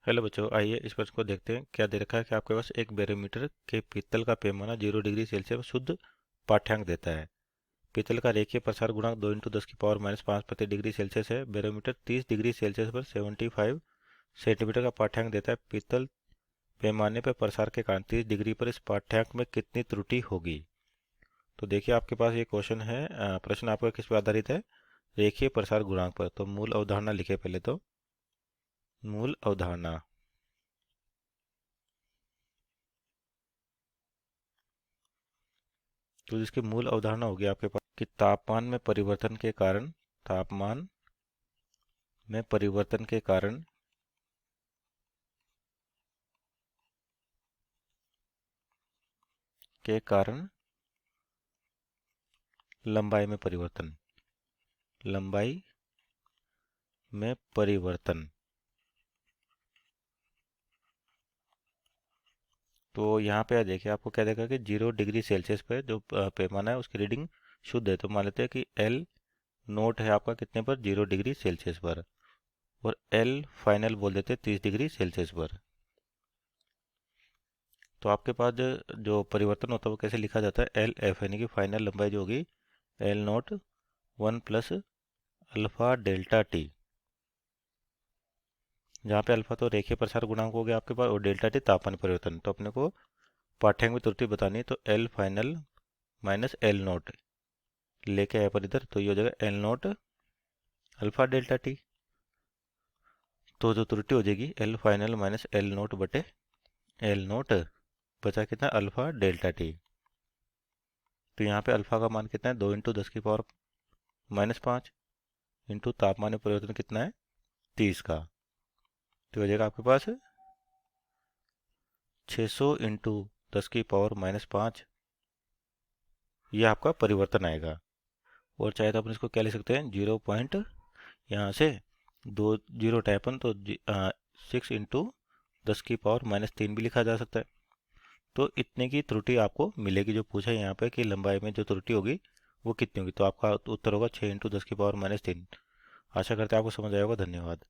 Hello बच्चों, आइए इस प्रश्न को देखते हैं। क्या दे रखा है कि आपके पास एक बैरोमीटर के पीतल का पैमाना 0 डिग्री सेल्सियस शुद्ध पाठ्यांक देता है। पीतल का रेखीय प्रसार गुणांक 2 × 10⁻⁵ प्रति डिग्री सेल्सियस है। बैरोमीटर 30 डिग्री सेल्सियस पर 75 सेंटीमीटर का पाठ्यांक देता है। पीतल पैमाने पर प्रसार के कारण 30 डिग्री पर इस पाठ्यांक में कितनी त्रुटि होगी। तो देखिए, आपके पास ये क्वेश्चन है। प्रश्न आपका किस पर आधारित है? रेखीय प्रसार गुणांक पर। तो मूल अवधारणा लिखे पहले। तो मूल अवधारणा, तो जिसकी मूल अवधारणा होगी आपके पास कि तापमान में परिवर्तन के कारण लंबाई में परिवर्तन। तो यहाँ पे देखिए, आपको क्या देखा कि 0 डिग्री सेल्सियस पे जो पैमाना है उसकी रीडिंग शुद्ध है। तो मान लेते हैं कि एल नोट है आपका कितने पर? 0 डिग्री सेल्सियस पर। और एल फाइनल बोल देते हैं 30 डिग्री सेल्सियस पर। तो आपके पास जो परिवर्तन होता है वो कैसे लिखा जाता है? एल एफ, यानी कि फाइनल लंबाई जो होगी L note 1 + alpha delta T. जहाँ पे अल्फा तो रेखीय प्रसार गुणांक हो गया आपके पास, और डेल्टा टी तापमान परिवर्तन। तो अपने को पाठ्यांक में त्रुटि बतानी है, तो L final minus L note लेके आया पर इधर, तो ये हो जाएगा L note alpha delta T. तो जो त्रुटि हो जाएगी L final minus L note बटे एल नोट, बचा कितना? Alpha delta T. तो यहाँ पे अल्फा का मान कितना है? 2 × 10⁻⁵ इंटू तापमान में परिवर्तन कितना है? 30 का। तो हो जाएगा आपके पास 600 इंटू 10⁻⁵, ये आपका परिवर्तन आएगा। और चाहे तो अपन इसको क्या लिख सकते हैं? 0 पॉइंट, यहाँ से 2 0 टाइपन, तो 6 इंटू 10⁻³ भी लिखा जा सकता है। तो इतने की त्रुटि आपको मिलेगी जो पूछा है यहाँ पे कि लंबाई में जो त्रुटि होगी वो कितनी होगी। तो आपका उत्तर होगा 6 × 10⁻³ आशा करते हैं आपको समझ आया होगा। धन्यवाद।